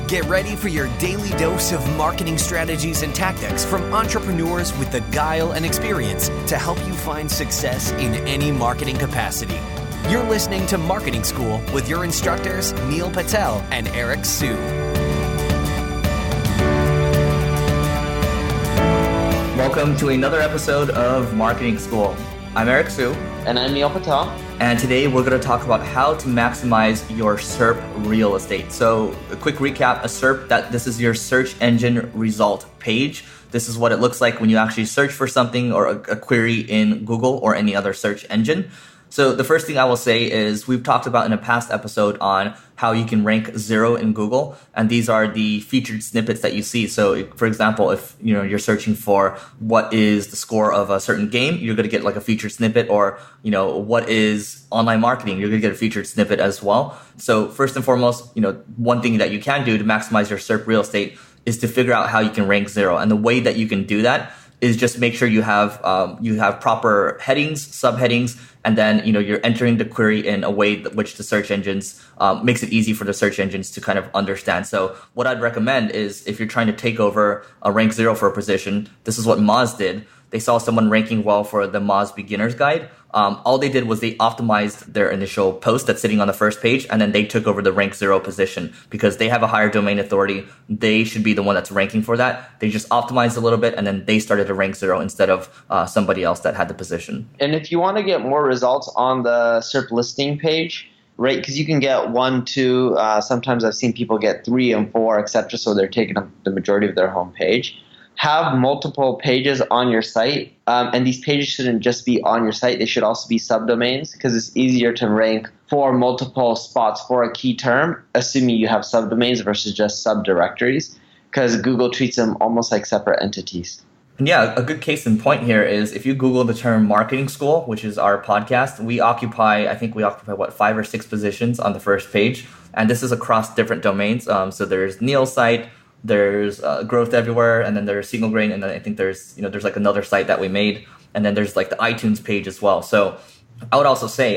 Get ready for your daily dose of marketing strategies and tactics from entrepreneurs with the guile and experience to help you find success in any marketing capacity. You're listening to Marketing School with your instructors, Neil Patel and Eric Su. Welcome to another episode of Marketing School. I'm Eric Su. And I'm Neil Patel. And today we're going to talk about how to maximize your SERP real estate. So a quick recap, a SERP, this is your search engine result page. This is what it looks like when you actually search for something or a query in Google or any other search engine. So the first thing I will say is we've talked about in a past episode on how you can rank 0 in Google, and these are the featured snippets that you see. So for example, if you're searching for what is the score of a certain game, you're going to get like a featured snippet, or what is online marketing, you're going to get a featured snippet as well. So first and foremost, one thing that you can do to maximize your SERP real estate is to figure out how you can rank 0. And the way that you can do that is just make sure you have proper headings, subheadings, and then you're entering the query in a way that which the search engines makes it easy for the search engines to kind of understand. So what I'd recommend is if you're trying to take over a rank 0 for a position, this is what Moz did. They saw someone ranking well for the Moz Beginner's Guide. All they did was they optimized their initial post that's sitting on the first page, and then they took over the rank 0 position because they have a higher domain authority. They should be the one that's ranking for that. They just optimized a little bit, and then they started to rank 0 instead of somebody else that had the position. And if you want to get more results on the SERP listing page, right, because you can get 1, 2, sometimes I've seen people get 3 and 4, etc., so they're taking up the majority of their home page. Have multiple pages on your site, and these pages shouldn't just be on your site. They should also be subdomains because it's easier to rank for multiple spots for a key term, assuming you have subdomains versus just subdirectories, because Google treats them almost like separate entities. And yeah, a good case in point here is if you Google the term Marketing School, which is our podcast, we occupy 5 or 6 positions on the first page. And this is across different domains. So there's Neil's site, there's Growth Everywhere, and then there's Single Grain, and then I think there's like another site that we made, and then there's like the iTunes page as well. So I would also say,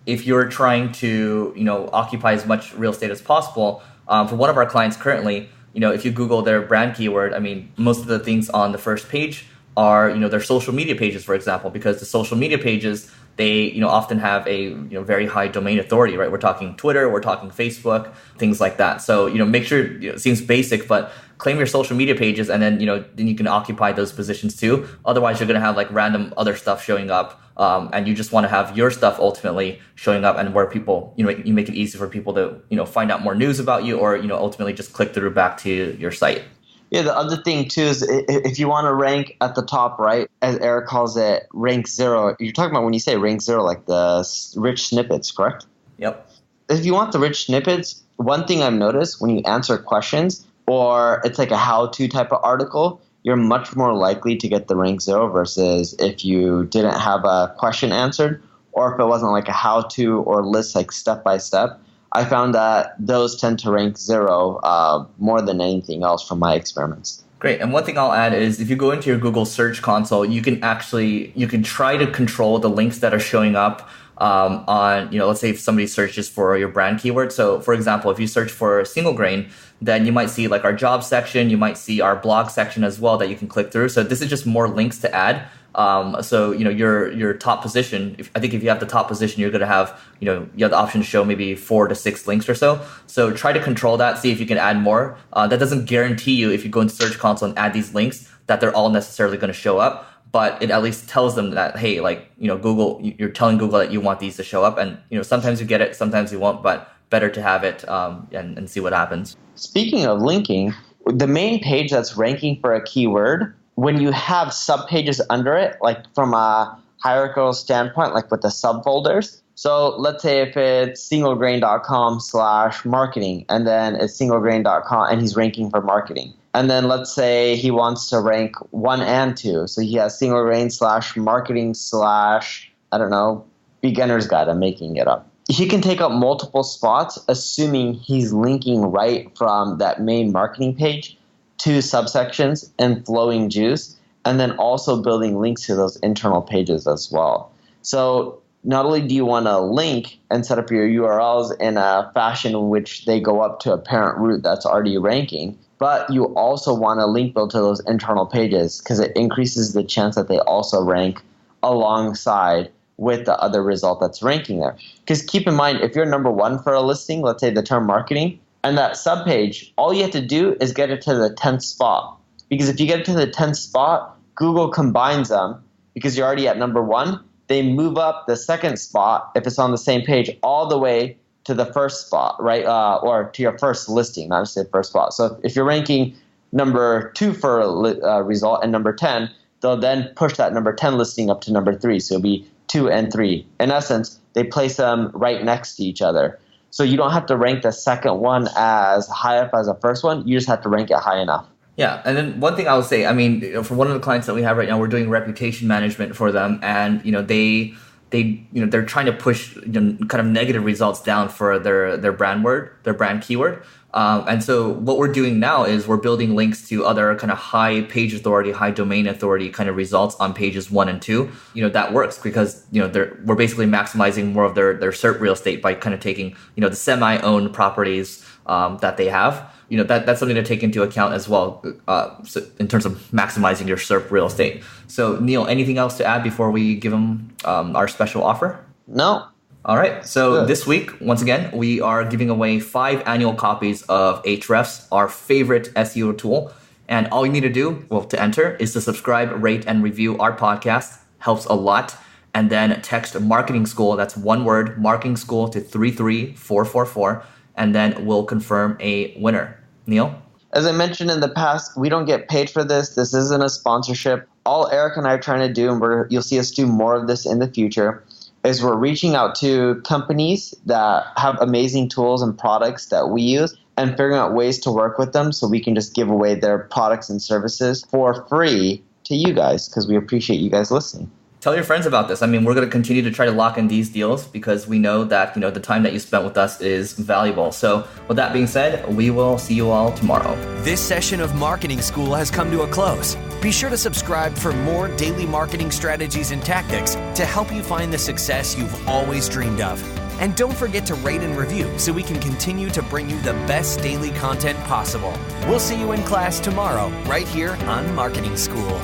if you're trying to occupy as much real estate as possible, for one of our clients currently, if you Google their brand keyword, most of the things on the first page are their social media pages, for example, because the social media pages, they often have a very high domain authority, right? We're talking Twitter, we're talking Facebook, things like that. So make sure it seems basic, but claim your social media pages, and then then you can occupy those positions too. Otherwise, you're going to have like random other stuff showing up, and you just want to have your stuff ultimately showing up, and where people you make it easy for people to find out more news about you, or ultimately just click through back to your site. Yeah, the other thing too is if you want to rank at the top right, as Eric calls it, rank 0, you're talking about when you say rank 0, like the rich snippets, correct? Yep. If you want the rich snippets, one thing I've noticed when you answer questions, or it's like a how-to type of article, you're much more likely to get the rank 0 versus if you didn't have a question answered, or if it wasn't like a how-to or list like step-by-step. I found that those tend to rank 0 more than anything else from my experiments. Great. And one thing I'll add is if you go into your Google Search Console, you can try to control the links that are showing up on, let's say if somebody searches for your brand keyword. So for example, if you search for Single Grain, then you might see like our job section, you might see our blog section as well that you can click through. So this is just more links to add. So your top position, if you have the top position, you're going to have you have the option to show maybe 4 to 6 links or so. So try to control that, see if you can add more. That doesn't guarantee you, if you go into Search Console and add these links, that they're all necessarily going to show up, but it at least tells them that, hey, Google, you're telling Google that you want these to show up, and sometimes you get it, sometimes you won't, but better to have it and see what happens. Speaking of linking, the main page that's ranking for a keyword, when you have subpages under it, like from a hierarchical standpoint, like with the subfolders. So let's say if it's singlegrain.com/marketing, and then it's singlegrain.com, and he's ranking for marketing. And then let's say he wants to rank 1 and 2. So he has singlegrain/marketing/ beginner's guide. I'm making it up. He can take up multiple spots, assuming he's linking right from that main marketing page to subsections and flowing juice, and then also building links to those internal pages as well. So not only do you want to link and set up your URLs in a fashion in which they go up to a parent route that's already ranking, but you also want to link build to those internal pages because it increases the chance that they also rank alongside with the other result that's ranking there. Because keep in mind, if you're number one for a listing, let's say the term marketing, and that subpage, all you have to do is get it to the 10th spot. Because if you get it to the 10th spot, Google combines them because you're already at number one. They move up the second spot, if it's on the same page, all the way to the first spot, right? Or to your first listing, not just the first spot. So if you're ranking number 2 for a result and number 10, they'll then push that number 10 listing up to number 3. So it'll be 2 and 3. In essence, they place them right next to each other. So you don't have to rank the second one as high up as the first one. You just have to rank it high enough. Yeah, and then one thing I will say, I mean, for one of the clients that we have right now, we're doing reputation management for them, and they're trying to push kind of negative results down for their brand word, their brand keyword. And so what we're doing now is we're building links to other kind of high page authority, high domain authority kind of results on pages 1 and 2. That works because we're basically maximizing more of their SERP real estate by kind of taking the semi-owned properties that they have. That's something to take into account as well so in terms of maximizing your SERP real estate. So Neil, anything else to add before we give them our special offer? No. All right. So This week, once again, we are giving away 5 annual copies of Ahrefs, our favorite SEO tool. And all you need to do, to enter, is to subscribe, rate, and review our podcast. Helps a lot. And then text Marketing School, that's one word, Marketing School, to 33444. And then we'll confirm a winner. Neil? As I mentioned in the past, we don't get paid for this. This isn't a sponsorship. All Eric and I are trying to do, and you'll see us do more of this in the future, is we're reaching out to companies that have amazing tools and products that we use and figuring out ways to work with them so we can just give away their products and services for free to you guys because we appreciate you guys listening. Tell your friends about this. I mean, we're going to continue to try to lock in these deals because we know that, the time that you spent with us is valuable. So with that being said, we will see you all tomorrow. This session of Marketing School has come to a close. Be sure to subscribe for more daily marketing strategies and tactics to help you find the success you've always dreamed of. And don't forget to rate and review so we can continue to bring you the best daily content possible. We'll see you in class tomorrow, right here on Marketing School.